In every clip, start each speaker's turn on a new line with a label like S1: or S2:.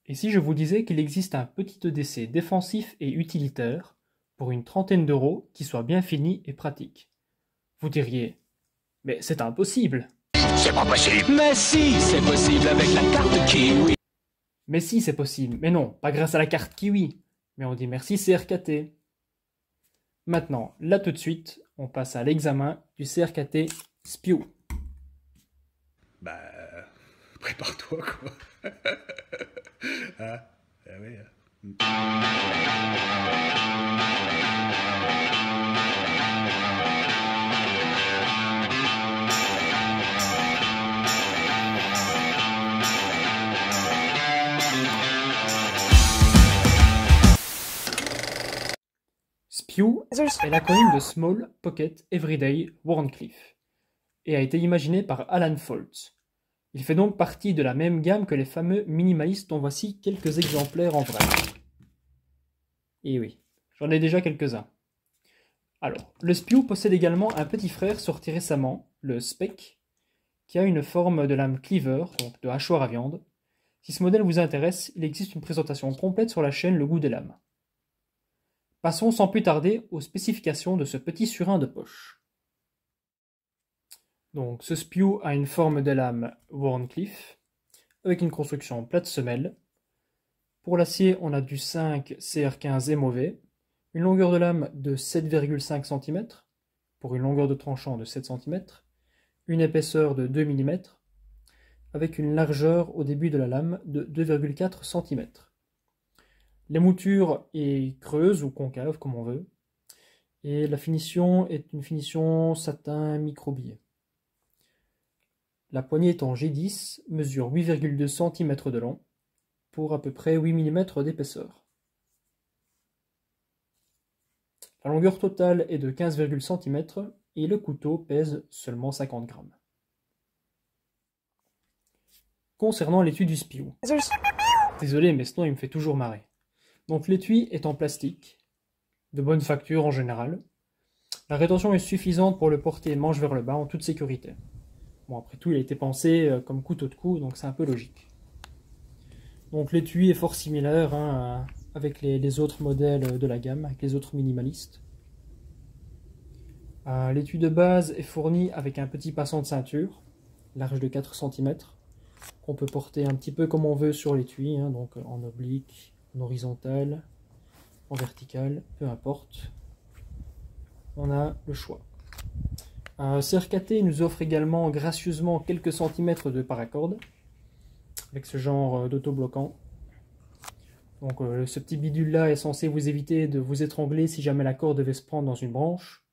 S1: Et si je vous disais qu'il existe un petit EDC défensif et utilitaire pour une trentaine d'euros qui soit bien fini et pratique? Vous diriez, mais c'est impossible!
S2: C'est pas possible. Mais si, c'est possible avec la carte Kiwi.
S1: Mais si, c'est possible. Mais non, pas grâce à la carte Kiwi. Mais on dit merci CRKT. Maintenant, là tout de suite, on passe à l'examen du CRKT SPIU.
S3: Bah, prépare-toi, quoi. Ah, ah oui.
S1: SPIU est l'acronyme de Small Pocket Everyday Wharncliffe et a été imaginé par Alan Foltz. Il fait donc partie de la même gamme que les fameux minimalistes dont voici quelques exemplaires en vrai. Et oui, j'en ai déjà quelques-uns. Alors, le SPIU possède également un petit frère sorti récemment, le Spec, qui a une forme de lame cleaver, donc de hachoir à viande. Si ce modèle vous intéresse, il existe une présentation complète sur la chaîne Le Goût des Lames. Passons sans plus tarder aux spécifications de ce petit surin de poche. Donc, ce SPIU a une forme de lame Wharncliffe, avec une construction plate semelle. Pour l'acier, on a du 5 CR15 MOV, une longueur de lame de 7,5 cm, pour une longueur de tranchant de 7 cm, une épaisseur de 2 mm, avec une largeur au début de la lame de 2,4 cm. Les moutures est creuse ou concave, comme on veut, et la finition est une finition satin microbié. La poignée est en G10, mesure 8,2 cm de long, pour à peu près 8 mm d'épaisseur. La longueur totale est de 15,1 cm et le couteau pèse seulement 50 grammes. Concernant l'étui du SPIU. Désolé, mais sinon il me fait toujours marrer. Donc l'étui est en plastique, de bonne facture en général. La rétention est suffisante pour le porter manche vers le bas en toute sécurité. Bon, après tout, il a été pensé comme couteau de cou, donc c'est un peu logique. Donc l'étui est fort similaire avec les autres modèles de la gamme, avec les autres minimalistes. L'étui de base est fourni avec un petit passant de ceinture, large de 4 cm, qu'on peut porter un petit peu comme on veut sur l'étui, donc en oblique, en horizontal, en vertical, peu importe. On a le choix. CRKT nous offre également gracieusement quelques centimètres de paracorde, avec ce genre d'autobloquant. Donc ce petit bidule là est censé vous éviter de vous étrangler si jamais la corde devait se prendre dans une branche,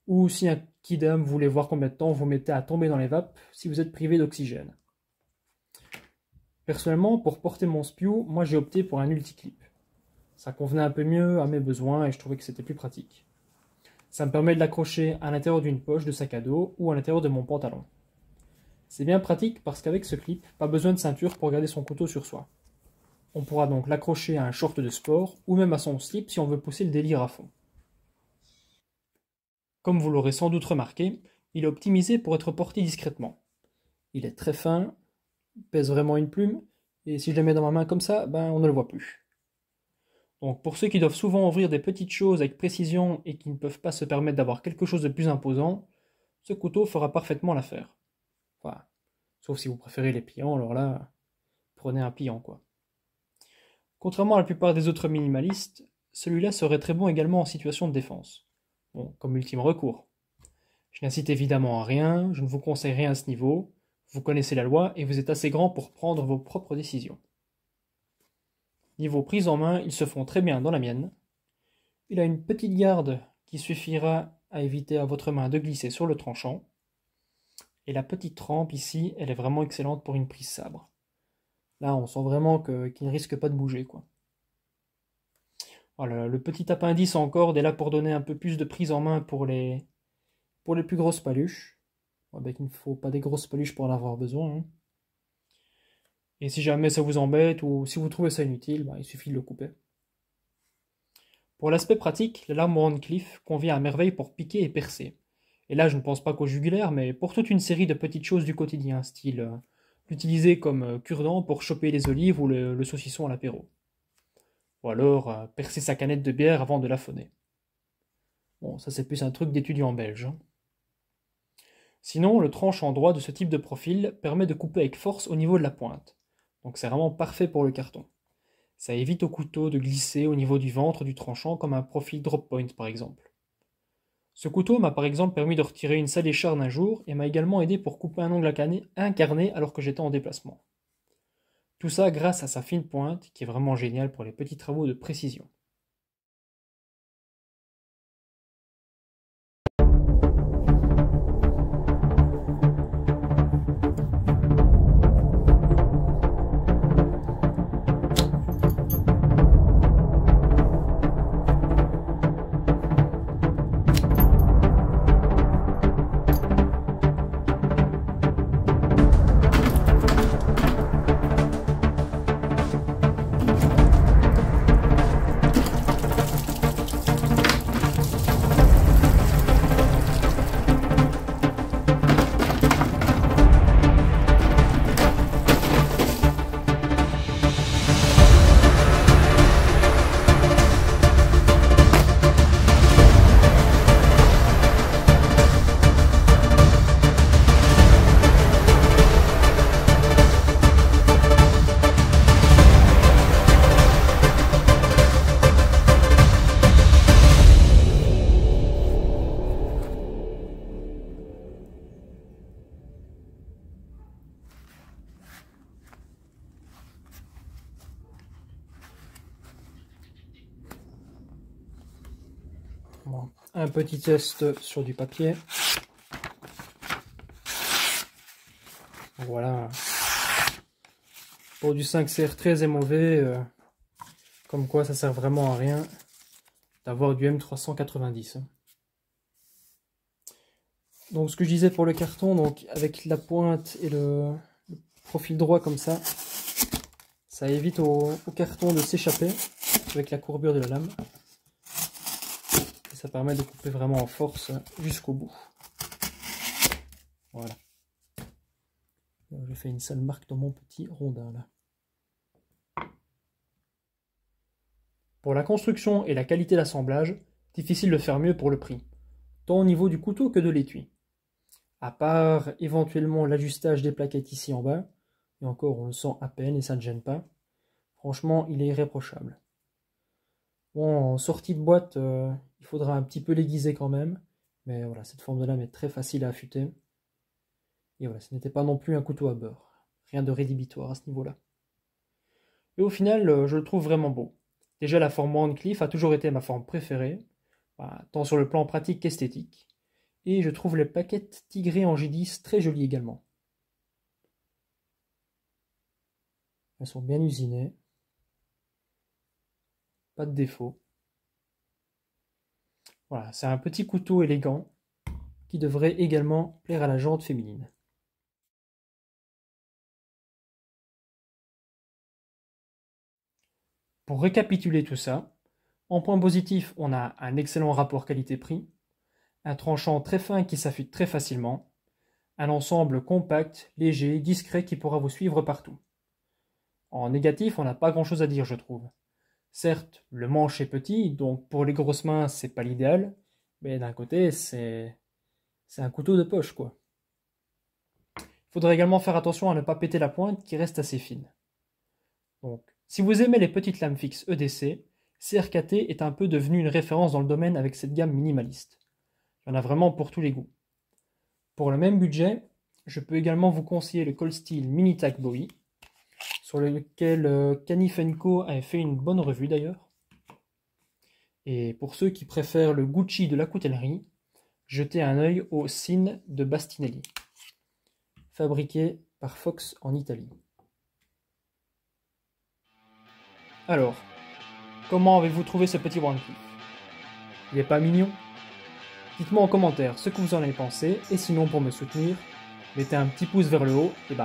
S1: ou si un kidam voulait voir combien de temps vous mettez à tomber dans les vapes si vous êtes privé d'oxygène. Personnellement, pour porter mon SPIU, moi j'ai opté pour un ulticlip. Ça convenait un peu mieux à mes besoins et je trouvais que c'était plus pratique. Ça me permet de l'accrocher à l'intérieur d'une poche de sac à dos ou à l'intérieur de mon pantalon. C'est bien pratique parce qu'avec ce clip, pas besoin de ceinture pour garder son couteau sur soi. On pourra donc l'accrocher à un short de sport ou même à son slip si on veut pousser le délire à fond. Comme vous l'aurez sans doute remarqué, il est optimisé pour être porté discrètement. Il est très fin, pèse vraiment une plume, et si je le mets dans ma main comme ça, on ne le voit plus. Donc pour ceux qui doivent souvent ouvrir des petites choses avec précision et qui ne peuvent pas se permettre d'avoir quelque chose de plus imposant, ce couteau fera parfaitement l'affaire. Voilà. Sauf si vous préférez les pliants, alors là, prenez un pliant quoi. Contrairement à la plupart des autres minimalistes, celui-là serait très bon également en situation de défense. Bon, comme ultime recours. Je n'incite évidemment à rien, je ne vous conseille rien à ce niveau, vous connaissez la loi et vous êtes assez grand pour prendre vos propres décisions. Niveau prise en main, ils se font très bien dans la mienne. Il a une petite garde qui suffira à éviter à votre main de glisser sur le tranchant. Et la petite trempe ici, elle est vraiment excellente pour une prise sabre. Là, on sent vraiment qu'il ne risque pas de bouger, quoi. Voilà, le petit appendice en corde est là pour donner un peu plus de prise en main pour les plus grosses paluches. Il ne faut pas des grosses paluches pour en avoir besoin. Et si jamais ça vous embête ou si vous trouvez ça inutile, il suffit de le couper. Pour l'aspect pratique, la lame Wharncliffe convient à merveille pour piquer et percer. Et là, je ne pense pas qu'au jugulaire, mais pour toute une série de petites choses du quotidien, style l'utiliser comme cure-dent pour choper les olives ou le saucisson à l'apéro. Ou alors percer sa canette de bière avant de l'affonner. Bon, ça c'est plus un truc d'étudiant belge. Hein. Sinon, le tranchant droit de ce type de profil permet de couper avec force au niveau de la pointe. Donc c'est vraiment parfait pour le carton. Ça évite au couteau de glisser au niveau du ventre du tranchant comme un profil drop point par exemple. Ce couteau m'a par exemple permis de retirer une sale écharde un jour et m'a également aidé pour couper un ongle incarné alors que j'étais en déplacement. Tout ça grâce à sa fine pointe qui est vraiment géniale pour les petits travaux de précision. Bon, un petit test sur du papier. Voilà. Pour du 5CR très émauvais, comme quoi ça sert vraiment à rien d'avoir du M390. Donc ce que je disais pour le carton, donc avec la pointe et le profil droit comme ça évite au carton de s'échapper avec la courbure de la lame. Et ça permet de couper vraiment en force jusqu'au bout. Voilà. J'ai fait une sale marque dans mon petit rondin là. Pour la construction et la qualité d'assemblage, difficile de faire mieux pour le prix, tant au niveau du couteau que de l'étui. À part éventuellement l'ajustage des plaquettes ici en bas, et encore on le sent à peine et ça ne gêne pas, franchement il est irréprochable. Bon, en sortie de boîte, il faudra un petit peu l'aiguiser quand même, mais voilà, cette forme de lame est très facile à affûter. Et voilà, ce n'était pas non plus un couteau à beurre, rien de rédhibitoire à ce niveau-là. Et au final, je le trouve vraiment beau. Déjà la forme Wandcliffe a toujours été ma forme préférée, tant sur le plan pratique qu'esthétique. Et je trouve les plaquettes tigrées en J10 très jolies également. Elles sont bien usinées. Pas de défaut. Voilà, c'est un petit couteau élégant qui devrait également plaire à la jante féminine. Pour récapituler tout ça, en point positif, on a un excellent rapport qualité-prix, un tranchant très fin qui s'affûte très facilement, un ensemble compact, léger, discret qui pourra vous suivre partout. En négatif, on n'a pas grand chose à dire, je trouve. Certes, le manche est petit, donc pour les grosses mains, c'est pas l'idéal, mais d'un côté, c'est un couteau de poche, quoi. Il faudrait également faire attention à ne pas péter la pointe qui reste assez fine. Donc, si vous aimez les petites lames fixes EDC, CRKT est un peu devenu une référence dans le domaine avec cette gamme minimaliste. Il y en a vraiment pour tous les goûts. Pour le même budget, je peux également vous conseiller le Cold Steel Mini Tac Bowie, sur lequel Canif & Co avait fait une bonne revue d'ailleurs. Et pour ceux qui préfèrent le Gucci de la coutellerie, jetez un œil au Sin de Bastinelli, fabriqué par Fox en Italie. Alors, comment avez-vous trouvé ce petit Wandcliffe? Il n'est pas mignon? Dites-moi en commentaire ce que vous en avez pensé, et sinon pour me soutenir, mettez un petit pouce vers le haut, et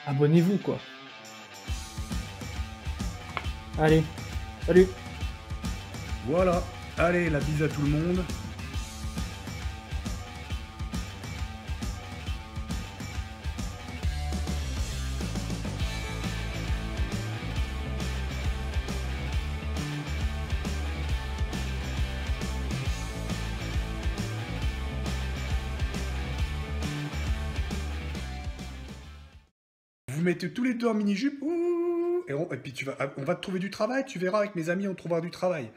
S1: abonnez-vous quoi. Allez, salut!
S3: Voilà, allez, la bise à tout le monde. vous mettez tous les deux en mini-jupe, ouh, et puis on va te trouver du travail, tu verras, avec mes amis, on trouvera du travail.